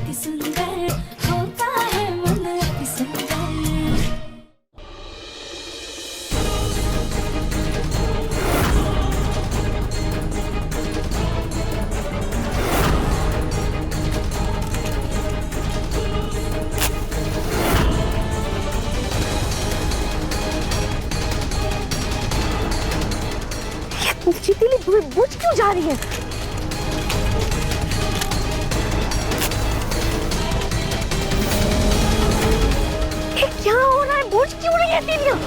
अति सुंदर होता है मन अति सुंदर। ये बुझ क्यों जा रही है? क्या हो रहा है? बुझ क्यों रही है तीलियां?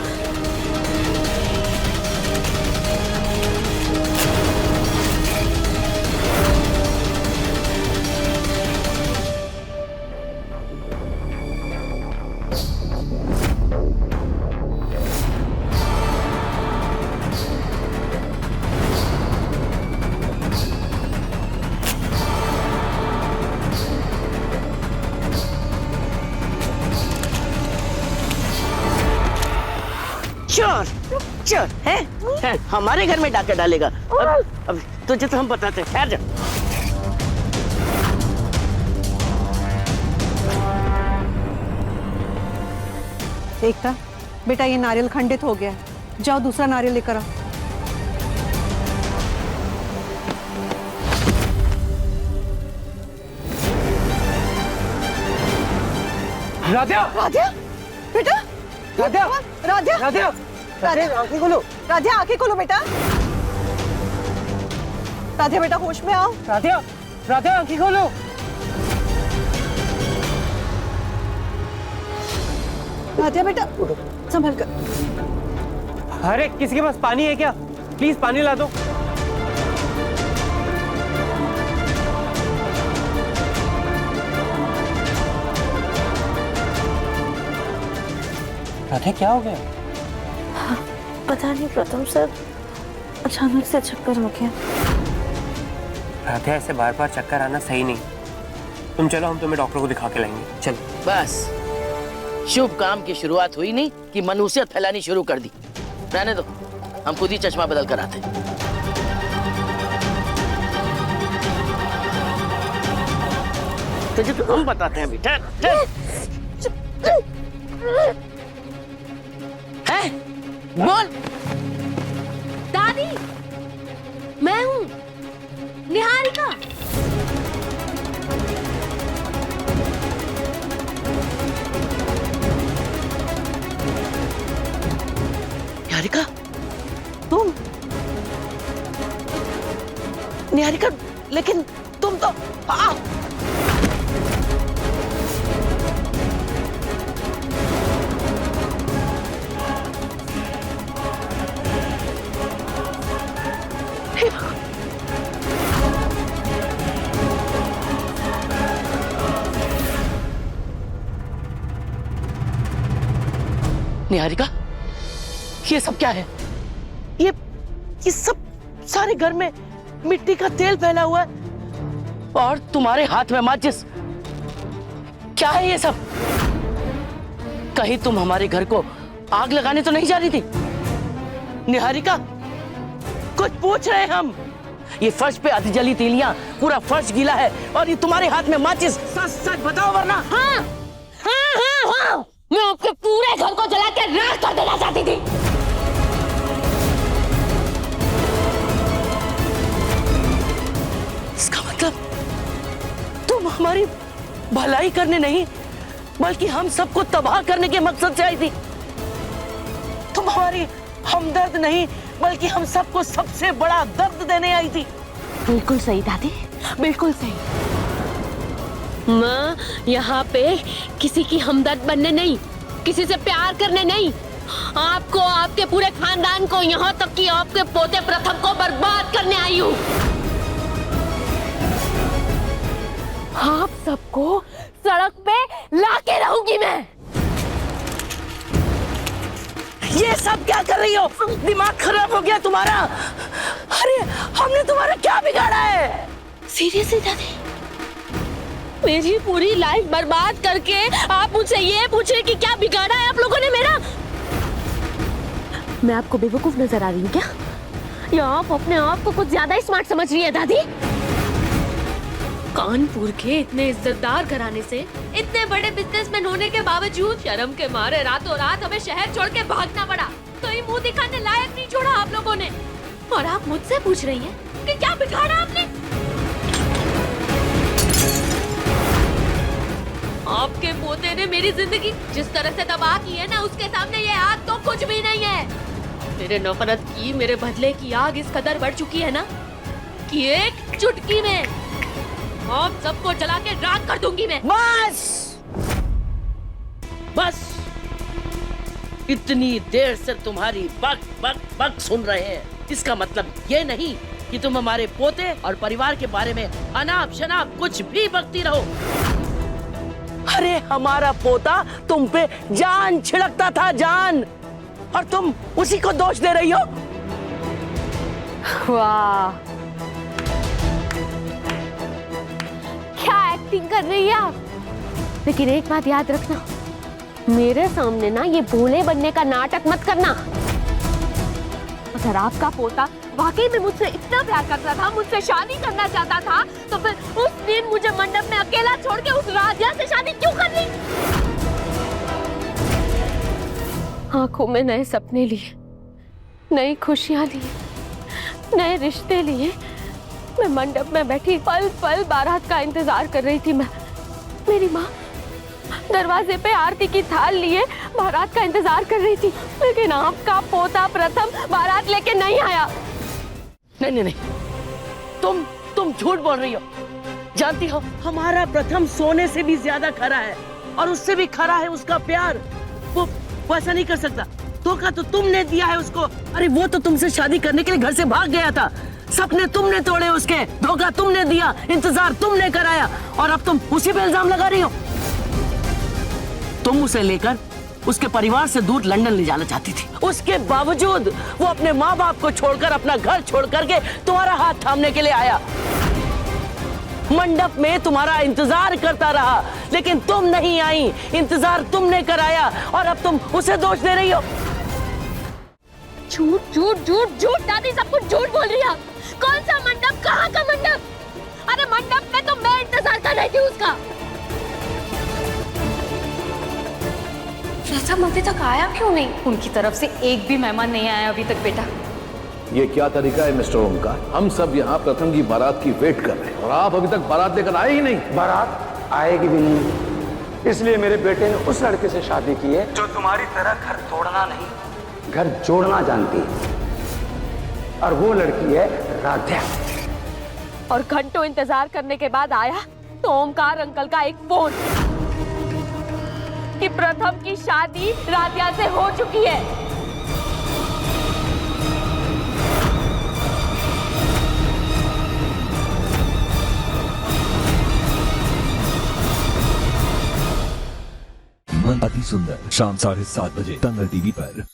चोर चोर है हमारे घर में डाका डालेगा। अब तुझे तो हम बताते हैं, ठहर जा। एकता बेटा, ये नारियल खंडित हो गया है, जाओ दूसरा नारियल लेकर आओ। राध्या, राध्या बेटा, राध्या, राध्या, राध्या, राध्या, आंखें खोलो। राध्या आंखें खोलो बेटा। राध्या बेटा होश में आओ। राध्या, राध्या आंखें खोलो। राध्या बेटा संभल कर। अरे किसी के पास पानी है क्या? प्लीज पानी ला दो। राधे क्या हो गया? पता नहीं प्रथम सर, अचानक से चक्कर हो गया। राधे ऐसे बार बार चक्कर आना सही नहीं। तुम चलो, हम तुम्हें डॉक्टर को दिखा के लाएंगे। चलो। बस शुभ काम की शुरुआत हुई नहीं कि मनुष्यत फैलानी शुरू कर दी। रहने दो, हम खुद ही चश्मा बदल कर आते। तुझे तो हम बताते हैं बेटा। है बोल। दादी, मैं हूँ निहारिका। निहारिका, तुम? निहारिका, लेकिन तुम तो निहारिका, ये सब क्या है? ये सब सारे घर में मिट्टी का तेल फैला हुआ है और तुम्हारे हाथ में माचिस। क्या है ये सब? कहीं तुम हमारे घर को आग लगाने तो नहीं जा रही थी? निहारिका, कुछ पूछ रहे हैं हम। ये फर्श पे आधी जली तीलियां, पूरा फर्श गीला है और ये तुम्हारे हाथ में माचिस। सच सच बताओ वरना। हाँ, हाँ, हाँ, हाँ। मैं आपके पूरे घर को जला के राख कर देना चाहती थी। इसका मतलब तुम हमारी भलाई करने नहीं, बल्कि हम सबको तबाह करने के मकसद से आई थी। तुम हमारी हमदर्द नहीं, बल्कि हम सबको सबसे बड़ा दर्द देने आई थी। बिल्कुल सही दादी, बिल्कुल सही। मैं यहाँ पे किसी की हमदर्द बनने नहीं, किसी से प्यार करने नहीं, आपको, आपके पूरे खानदान को, यहाँ तक कि आपके पोते प्रथम को बर्बाद करने आई हूँ। आप सबको सड़क पे लाके रहूंगी मैं। ये सब क्या कर रही हो? दिमाग खराब हो गया तुम्हारा? अरे हमने तुम्हारा क्या बिगाड़ा है? सीरियसली दादी, मेरी पूरी लाइफ बर्बाद करके आप मुझसे ये पूछ रहे कि क्या बिगाड़ा है आप लोगों ने मेरा? मैं आपको बेवकूफ नजर आ रही हूँ क्या? या आप अपने आप को कुछ ज्यादा ही स्मार्ट समझ रही है दादी? कानपुर के इतने इज्जतदार घराने से इतने बड़े बिजनेसमैन होने के बावजूद शर्म के मारे रातों रात हमें शहर छोड़ के भागना पड़ा। कहीं मुंह दिखाने लायक नहीं छोड़ा आप लोगों ने। और आप मुझसे पूछ रही हैं कि क्या बिगाड़ा आपने? आपके पोते ने मेरी जिंदगी जिस तरह से तबाह की है ना, उसके सामने ये आग तो कुछ भी नहीं है। मेरे नफरत की, मेरे बदले की आग इस कदर बढ़ चुकी है ना कि एक चुटकी में आप सबको जला के राख कर दूंगी मैं। बस बस, इतनी देर से तुम्हारी बक बक बक सुन रहे हैं। इसका मतलब ये नहीं कि तुम हमारे पोते और परिवार के बारे में अनाप शनाप कुछ भी बकती रहो। अरे हमारा पोता तुम पे जान छिड़कता था, जान, और तुम उसी को दोष दे रही हो। वाह, क्या एक्टिंग कर रही है आप। लेकिन एक बात याद रखना, मेरे सामने ना ये भोले बनने का नाटक मत करना। अगर आपका पोता वाकई में मुझसे इतना प्यार करता था, मुझसे शादी करना चाहता था, तो फिर उस दिन मुझे मंडप में अकेला छोड़ के उस राधिया से शादी क्यों कर ली? आंखों में नए सपने लिए, नई खुशियां लिए, नए रिश्ते लिए मैं मंडप में बैठी पल पल बारात का इंतजार कर रही थी। मैं, मेरी माँ दरवाजे पे आरती की थाल लिए बारात का इंतजार कर रही थी, लेकिन आपका पोता प्रथम बारात लेके नहीं आया। नहीं नहीं नहीं, तुम झूठ बोल रही हो। जानती हो, हमारा प्रथम सोने से भी ज्यादा खरा है, और उससे भी खरा है उसका प्यार। वो ऐसा नहीं कर सकता। धोखा तो तुमने दिया है उसको। अरे वो तो तुमसे शादी करने के लिए घर से भाग गया था। सपने तुमने तोड़े उसके, धोखा तुमने दिया, इंतजार तुमने कराया, और अब तुम उसी पे इल्जाम लगा रही हो। तुम उसे लेकर उसके परिवार से दूर लंदन ले जाना चाहती थी। उसके बावजूद वो अपने माँ बाप को छोड़कर, अपना घर छोड़ करके तुम्हारा हाथ थामने के लिए आया। मंडप में तुम्हारा इंतजार करता रहा, लेकिन तुम नहीं आई। इंतजार तुमने कराया, और अब तुम उसे दोष दे रही हो। झूठ झूठ झूठ झूठ, दादी सब कुछ झूठ बोल रही है। कौन सा मंडप, कहाँ का मंडप? अरे मंडप में तो मैं इंतजार कर रही थी उसका। प्रथम अभी तक आया क्यों नहीं? उनकी तरफ से एक भी मेहमान नहीं आया अभी तक बेटा। ये क्या तरीका है मिस्टर ओमकार? हम सब यहाँ प्रथम की बारात की वेट कर रहे हैं और आप अभी तक बारात लेकर आए ही नहीं। बारात आएगी भी नहीं, इसलिए मेरे बेटे ने उस लड़के से शादी की है जो तुम्हारी तरह घर तोड़ना नहीं, घर जोड़ना जानती है, और वो लड़की है राध्या। और घंटों इंतजार करने के बाद आया तो ओमकार अंकल का एक फोन कि प्रथम की शादी राधिया से हो चुकी है। मन अति सुंदर, शाम 7:30 बजे दंगल टीवी पर।